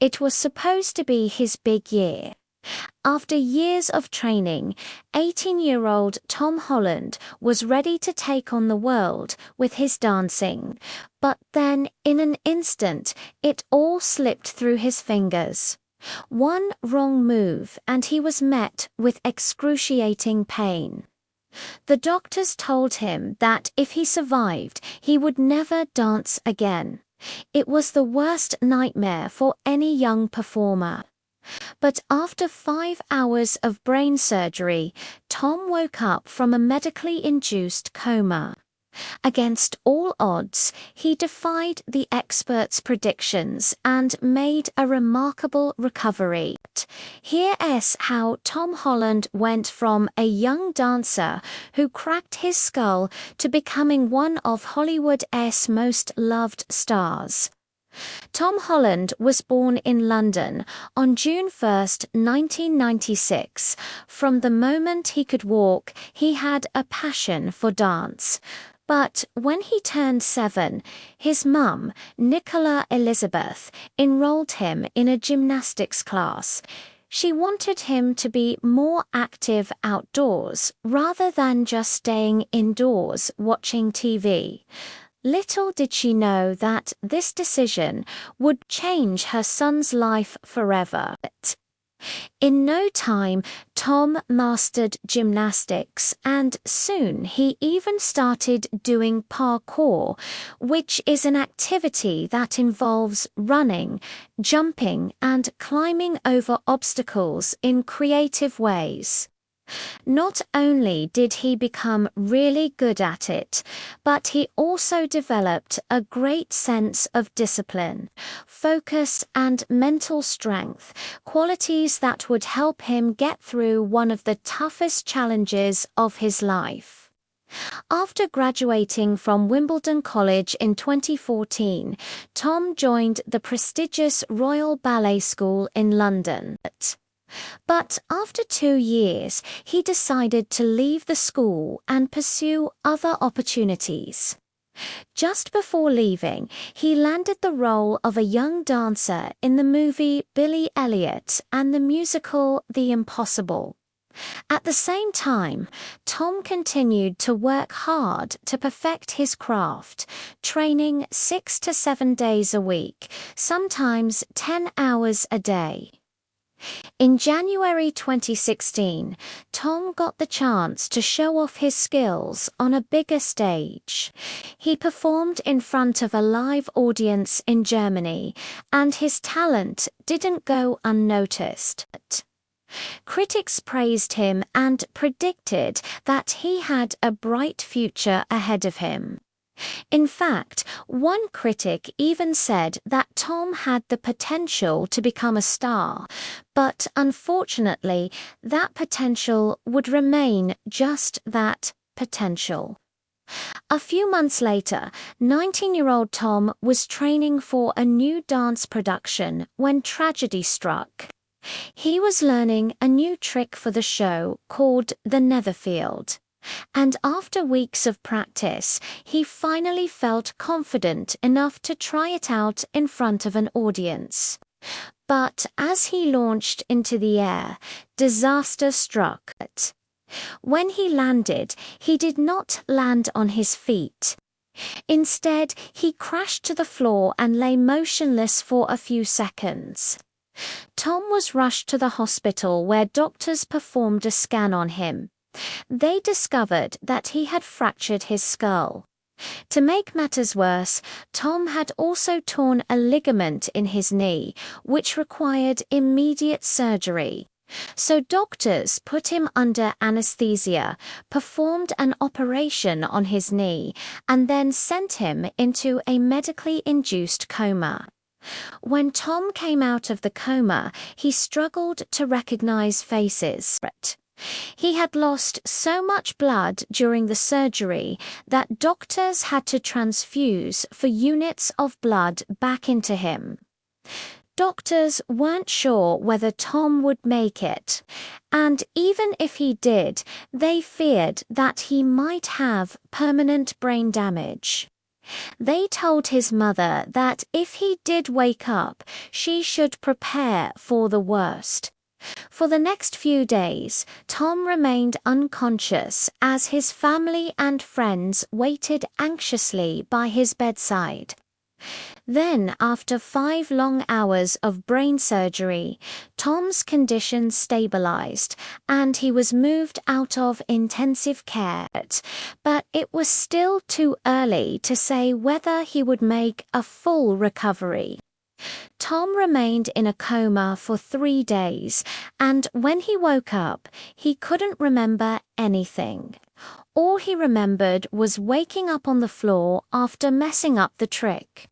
It was supposed to be his big year. After years of training, 18-year-old Tom Holland was ready to take on the world with his dancing, but then, in an instant, it all slipped through his fingers. One wrong move and he was met with excruciating pain. The doctors told him that if he survived, he would never dance again. It was the worst nightmare for any young performer. But after 5 hours of brain surgery, Tom woke up from a medically induced coma. Against all odds, he defied the experts' predictions and made a remarkable recovery. Here's how Tom Holland went from a young dancer who cracked his skull to becoming one of Hollywood's most loved stars. Tom Holland was born in London on June 1, 1996. From the moment he could walk, he had a passion for dance. But when he turned 7, his mum, Nicola Elizabeth, enrolled him in a gymnastics class. She wanted him to be more active outdoors rather than just staying indoors watching TV. Little did she know that this decision would change her son's life forever. In no time, Tom mastered gymnastics, and soon he even started doing parkour, which is an activity that involves running, jumping, and climbing over obstacles in creative ways. Not only did he become really good at it, but he also developed a great sense of discipline, focus, and mental strength, qualities that would help him get through one of the toughest challenges of his life. After graduating from Wimbledon College in 2014, Tom joined the prestigious Royal Ballet School in London. But after 2 years, he decided to leave the school and pursue other opportunities. Just before leaving, he landed the role of a young dancer in the movie Billy Elliot and the musical The Impossible. At the same time, Tom continued to work hard to perfect his craft, training 6 to 7 days a week, sometimes 10 hours a day. In January 2016, Tom got the chance to show off his skills on a bigger stage. He performed in front of a live audience in Germany, and his talent didn't go unnoticed. Critics praised him and predicted that he had a bright future ahead of him. In fact, one critic even said that Tom had the potential to become a star, but unfortunately, that potential would remain just that, potential. A few months later, 19-year-old Tom was training for a new dance production when tragedy struck. He was learning a new trick for the show called the Netherfield. And after weeks of practice, he finally felt confident enough to try it out in front of an audience. But as he launched into the air, disaster struck. When he landed, he did not land on his feet. Instead, he crashed to the floor and lay motionless for a few seconds. Tom was rushed to the hospital where doctors performed a scan on him. They discovered that he had fractured his skull. To make matters worse, Tom had also torn a ligament in his knee, which required immediate surgery. So doctors put him under anesthesia, performed an operation on his knee, and then sent him into a medically induced coma. When Tom came out of the coma, he struggled to recognize faces. He had lost so much blood during the surgery that doctors had to transfuse for units of blood back into him. Doctors weren't sure whether Tom would make it, and even if he did, they feared that he might have permanent brain damage. They told his mother that if he did wake up, she should prepare for the worst. For the next few days, Tom remained unconscious as his family and friends waited anxiously by his bedside. Then, after 5 long hours of brain surgery, Tom's condition stabilized and he was moved out of intensive care, but it was still too early to say whether he would make a full recovery. Tom remained in a coma for 3 days, and when he woke up, he couldn't remember anything. All he remembered was waking up on the floor after messing up the trick.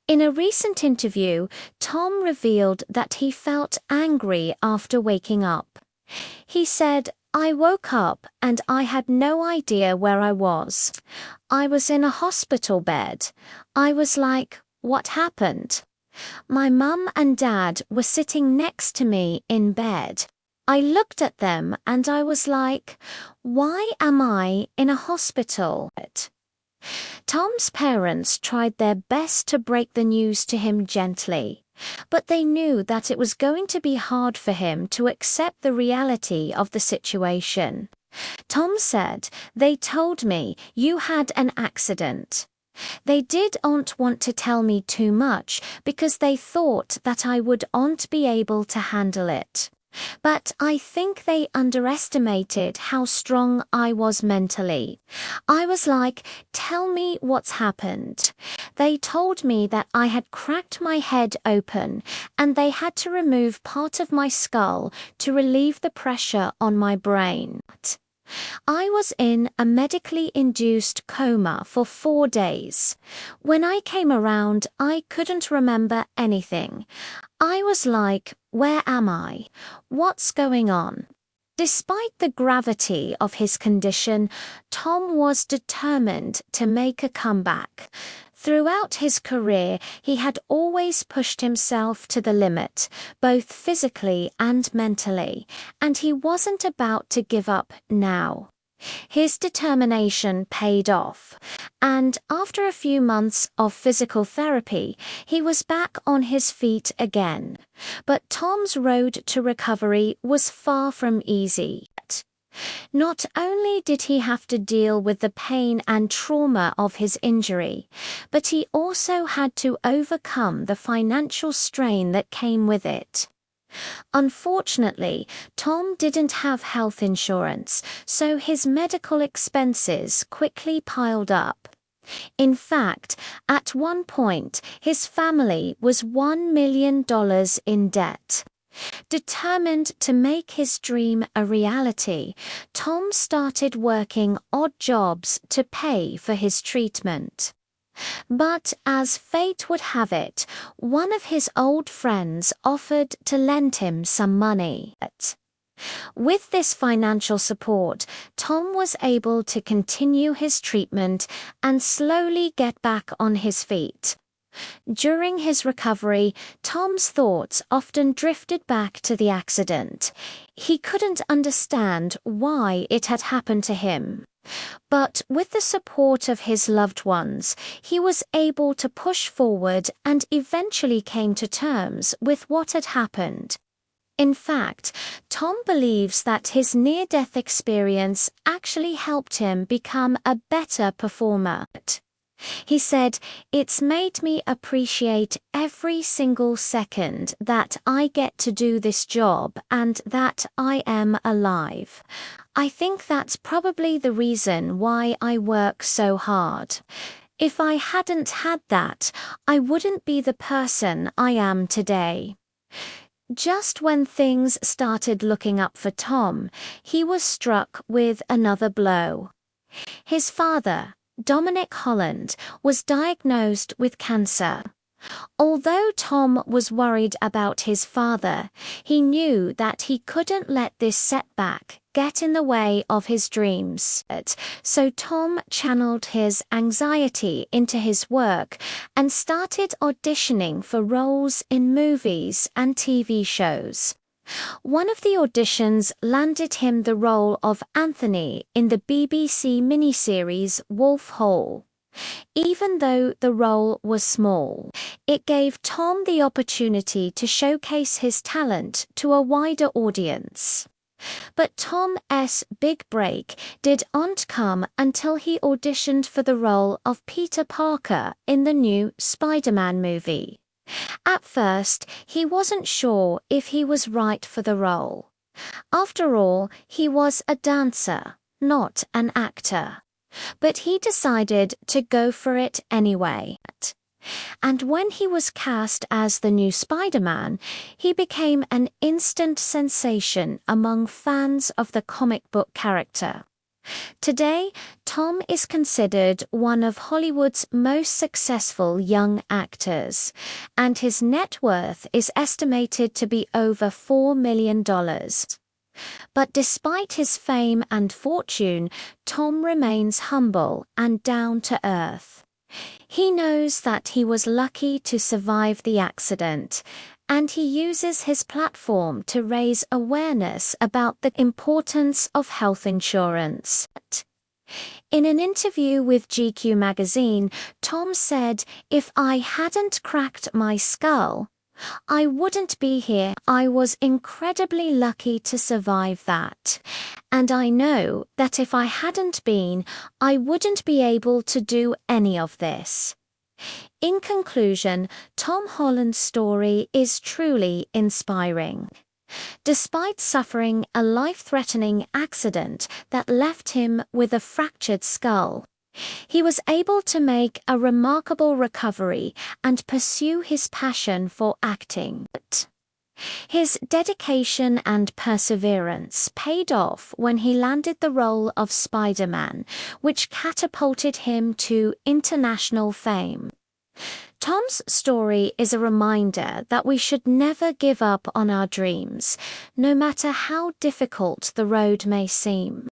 In a recent interview, Tom revealed that he felt angry after waking up. He said, "I woke up and I had no idea where I was. I was in a hospital bed. I was like, what happened? My mum and dad were sitting next to me in bed. I looked at them and I was like, why am I in a hospital?" Tom's parents tried their best to break the news to him gently, but they knew that it was going to be hard for him to accept the reality of the situation. Tom said, "They told me you had an accident. They didn't want to tell me too much because they thought that I wouldn't be able to handle it. But I think they underestimated how strong I was mentally. I was like, tell me what's happened. They told me that I had cracked my head open and they had to remove part of my skull to relieve the pressure on my brain. I was in a medically induced coma for 4 days. When I came around, I couldn't remember anything. I was like, where am I? What's going on?" Despite the gravity of his condition, Tom was determined to make a comeback. Throughout his career, he had always pushed himself to the limit, both physically and mentally, and he wasn't about to give up now. His determination paid off, and after a few months of physical therapy, he was back on his feet again. But Tom's road to recovery was far from easy. Not only did he have to deal with the pain and trauma of his injury, but he also had to overcome the financial strain that came with it. Unfortunately, Tom didn't have health insurance, so his medical expenses quickly piled up. In fact, at one point, his family was $1 million in debt. Determined to make his dream a reality, Tom started working odd jobs to pay for his treatment. But as fate would have it, one of his old friends offered to lend him some money. With this financial support, Tom was able to continue his treatment and slowly get back on his feet. During his recovery, Tom's thoughts often drifted back to the accident. He couldn't understand why it had happened to him. But with the support of his loved ones, he was able to push forward and eventually came to terms with what had happened. In fact, Tom believes that his near-death experience actually helped him become a better performer. He said, "It's made me appreciate every single second that I get to do this job and that I am alive. I think that's probably the reason why I work so hard. If I hadn't had that, I wouldn't be the person I am today." Just when things started looking up for Tom, he was struck with another blow. His father, Dominic Holland, was diagnosed with cancer. Although Tom was worried about his father, he knew that he couldn't let this setback get in the way of his dreams. So Tom channeled his anxiety into his work and started auditioning for roles in movies and TV shows. One of the auditions landed him the role of Anthony in the BBC miniseries Wolf Hall. Even though the role was small, it gave Tom the opportunity to showcase his talent to a wider audience. But Tom's big break didn't come until he auditioned for the role of Peter Parker in the new Spider-Man movie. At first, he wasn't sure if he was right for the role. After all, he was a dancer, not an actor. But he decided to go for it anyway. And when he was cast as the new Spider-Man, he became an instant sensation among fans of the comic book character. Today, Tom is considered one of Hollywood's most successful young actors, and his net worth is estimated to be over $4 million. But despite his fame and fortune, Tom remains humble and down to earth. He knows that he was lucky to survive the accident, and he uses his platform to raise awareness about the importance of health insurance. In an interview with GQ magazine, Tom said, "If I hadn't cracked my skull, I wouldn't be here. I was incredibly lucky to survive that. And I know that if I hadn't been, I wouldn't be able to do any of this." In conclusion, Tom Holland's story is truly inspiring. Despite suffering a life-threatening accident that left him with a fractured skull, he was able to make a remarkable recovery and pursue his passion for acting. His dedication and perseverance paid off when he landed the role of Spider-Man, which catapulted him to international fame. Tom's story is a reminder that we should never give up on our dreams, no matter how difficult the road may seem.